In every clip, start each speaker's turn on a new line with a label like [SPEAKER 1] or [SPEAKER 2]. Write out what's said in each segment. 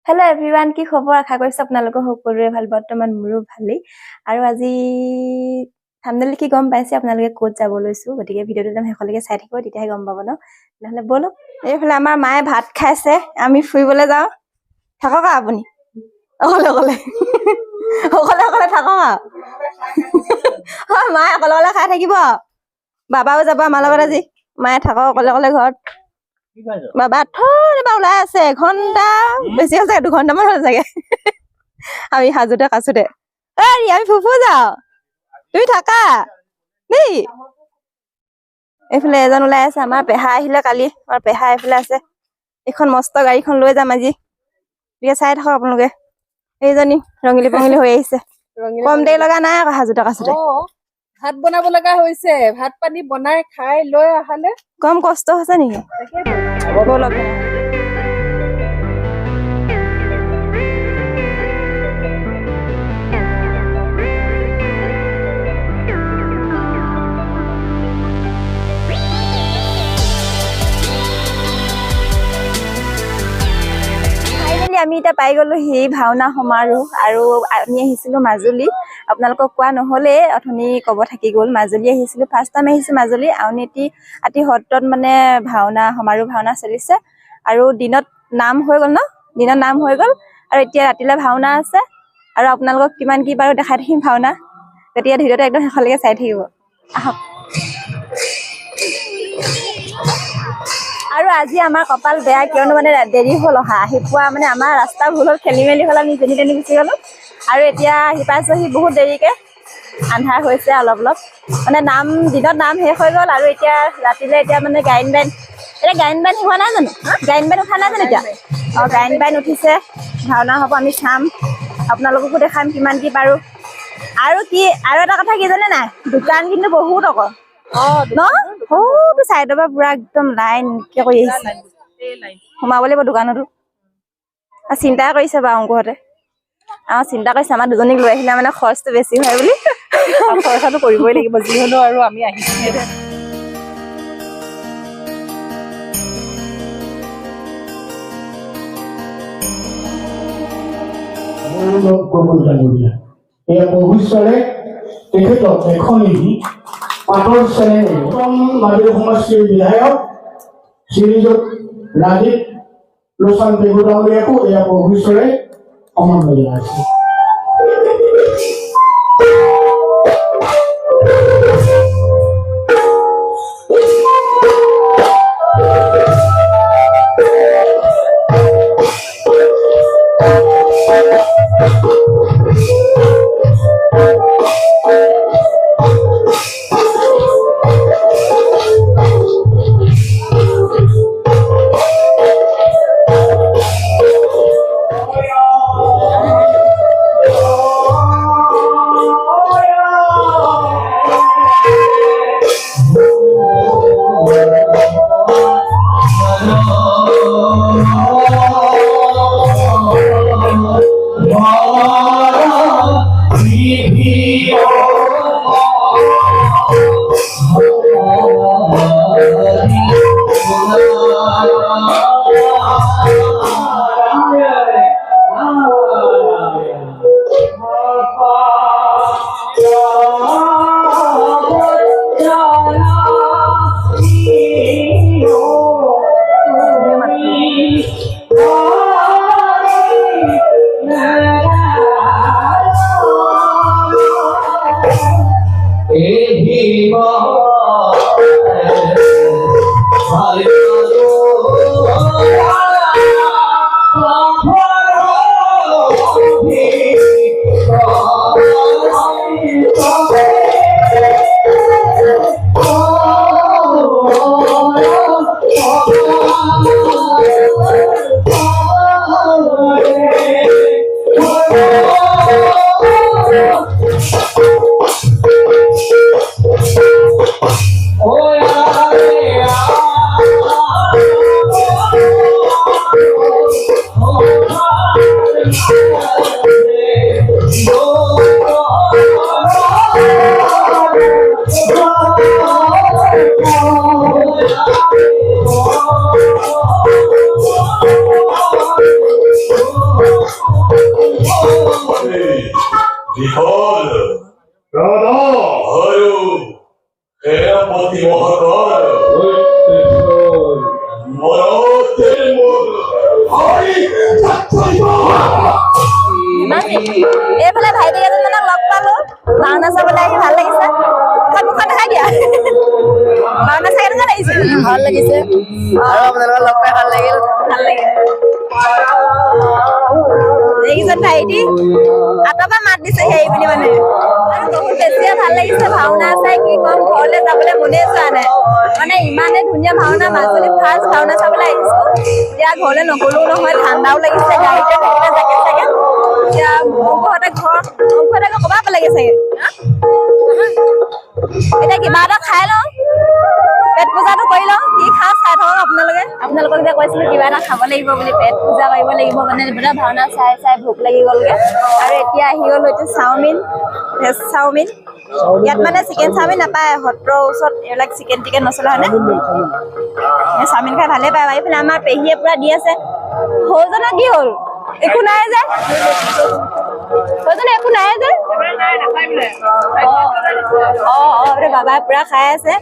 [SPEAKER 1] hello everyone की खबर आशा কৰিছো আপোনালোকৰ সকলোৰে ভাল বৰ্তমান মোৰো ভালেই আৰু আজি থাম্বনেল কি গম পাইছে আপোনালোকে কোত যাব লৈছো গতিকে ভিডিওটো একদম হেকলৈকে চাই থাকিব তেতিয়াহে গম পাব ন নহলে বলো এইফালে আমাৰ মায়ে ভাত খাইছে আমি ফুৰিবলৈ যাও থাকক আপুনি অকলে অকলে অকলে অকলে থাকক হয় মায়ে অকলে অকলে খাই থাকিব বাবাও যাব আমাৰ লগত আজি মায়ে থাকক অকলে অকলে ঘৰত বাবা থোড়া বা ওলাই আছে ঘন্টা বেছি আছে 2 ঘন্টা মান হল জাগে আমি হাজুতে কাছুতে এই আমি ফুফু যাও তুমি থাকা দেই এফালে এজন ওলাই আছে আমাৰ পেহা আহিলে কালি আমাৰ পেহা এফালে আছে এখন মস্ত গাড়ীখন লৈ যাম আজি দিয়া চাই থাকক আপোনালোকে এইজনী ৰঙিলি পঙিলি হৈ আহিছে কম দেৰি লগা নাই আকৌ হাজুতে কাছুতে
[SPEAKER 2] ভাত বনাব লগা হৈছে ভাত পানী বনাই খাই লৈ আহালে
[SPEAKER 1] কম কষ্ট হৈছে নেকি বলক আমি এটা পাই গলো হি ভাওনা সমাৰোহ আৰু আমি আহিছিলো মাজুলী আপোনালোকক কোৱা নহলে অথনি কব থাকি গল মাজুলী আহিছিলো ফাৰ্ষ্ট টাইম আহিছো মাজুলী আউনীতি আতি সত্ৰত মানে ভাওনা সমাৰোহ ভাওনা চলিছে আৰু দিনত নাম হৈ গল ন দিনত নাম হৈ গল আৰু এতিয়া ৰাতিলে ভাওনা আছে আৰু আপোনালোকক কিমান কি বাৰু দেখাই থাকিম ভাওনা তেতিয়া ভিডিওটো একদম হেকলৈকে চাই থাকিব আহক আৰু আজি আমাৰ কপাল বেয়া কিয়নো মানে দেৰি হল অহা আহি পোৱা মানে আমাৰ ৰাস্তা ভুল হল খেলি মেলি হল আমি যেনি তেনি গুচি গলো আৰু এতিয়া আহি পাইছোহি বহুত দেৰিকে আন্ধাৰ হৈছে অলপ অলপ মানে নাম দিনত নাম শেষ হৈ গল আৰু এতিয়া ৰাতিলে এতিয়া মানে গায়ন বায়ন এতিয়া গায়ন বায়ন হোৱা নাই জানো গায়ন বায়ন উঠা নাই জানো এতিয়া গায়ন বায়ন উঠিছে ভাওনা হ'ব আমি চাম আপোনালোককো দেখাম কিমান কি পাৰো আৰু এটা কথা কি জানে নাই দোকান কিন্তু বহুত আকৌ ন তো চাইডৰ পৰা পুৰা একদম লাইন কে কৰি আহিছে সোমাব লাগিব দোকানতো চিন্তা কৰিছে বাৰু অংকুহঁতে চিন্তা কৰিছে আমাৰ দুজনীক লৈ আহিলে মানে খৰচটো বেছি হয় বুলি
[SPEAKER 2] খৰচাটো কৰিবই লাগিব যি হলেও আৰু আমি আহিছো
[SPEAKER 3] ভৱিষ্যতে তেখেতক এখন পাতৰ চেনেল উত্তম মাজুলী সমষ্টিৰ বিধায়ক শ্ৰীযুত ৰাজীৱ লোচন পেগু ডাঙৰীয়াকো এয়া ভৱিষ্যতে সমন্বয় জনাইছে
[SPEAKER 4] বিফল আৰু সেনাপতি মহোদয় মনতে মোৰ হৰি
[SPEAKER 1] এইফালে ভাইটি কেইজনমানক লগ পালো ভাওনা চাবলৈ আহি ভাল লাগিছে মুখত দেখাই দিয়া ভাওনা চাই কেনেকুৱা লাগিছে ভাল লাগিছে আৰু আপোনালোকৰ লগ পাই ভাল লাগিল এইকেইজন ভাইটি আঁতৰ পৰা মাত দিছে সেই বুলি মানে আৰু বহুত বেছিয়ে ভাল লাগিছে ভাওনা চাই কি কম ঘৰলৈ যাবলৈ মনে যোৱা নাই মানে ইমানে ধুনীয়া ভাওনা মাজুলীত ফাৰ্ষ্ট ভাওনা চাবলৈ আহিছো এতিয়া ঘৰলৈ নগলেও নহয় ঠাণ্ডাও লাগিছে গাড়ীতে থাকিলে চাগে চাগে এতিয়া অংকুহঁতে ক'বা লাগে চাগে এতিয়া কিবা এটা খাই লওঁ পেট পূজাটো কৰি লওঁ কি খাওঁ চাই থাকক আপোনালোকক যে কৈছিলো কিবা এটা খাব লাগিব বুলি পেট পূজা কৰিব লাগিব মানে બધા ভাওনা চাই চাই ভোক লাগি গ'লগে আৰু এতিয়া আহি গ'লো এতিয়া চাওমিন ভেজ চাওমিন ইয়াত মানে চিকেন চাওমিন নাপায় সত্ৰৰ ওচৰত এইবিলাক চিকেন টিকেন নচলে হয়নে চাওমিন খাই ভালেই পায় এইফালে আমাৰ পেহীয়ে পুৰা দি আছে সৌজনৰ কি হ'ল একো নাই যে সৌজনে একো নাই যে বাবাই পুৰা খাই আছে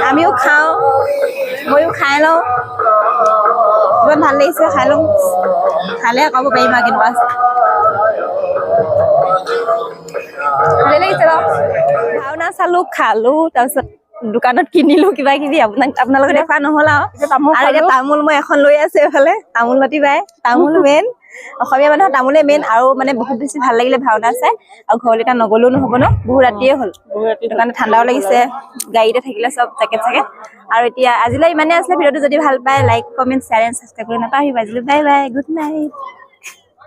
[SPEAKER 1] আমিও খাওঁ ময়ো খাই লওঁ ইমান ভাল লাগিছে খাই লওঁ খালে ক'ব পাৰিম আৰু কেনেকুৱা আছে ভালে লাগিছে বাৰু ভাওনা চালো খালো তাৰপিছত দোকানত কিনিলো কিবা কিবি আপোনালোকে দেখুৱা নহ'ল আৰু এতিয়া তামোল মই এখন লৈ আছে এইফালে তামোল মাতি পাই তামোল মেইন অসমীয়া মানুহৰ তামোলে মেইন আৰু মানে বহুত বেছি ভাল লাগিলে ভাওনা চাই আৰু ঘৰলৈ এতিয়া নগ'লেও নহ'ব ন বহুত ৰাতিয়ে হ'ল দোকানত ঠাণ্ডাও লাগিছে গাড়ীতে থাকিলে চব জেকেট চাগে আৰু এতিয়া আজিলৈ ইমানে আছিলে ভিডিঅ'টো যদি ভাল পায় like comment share and subscribe কৰি নাপাহৰিব আজিলৈ বাই বাই গুড নাইট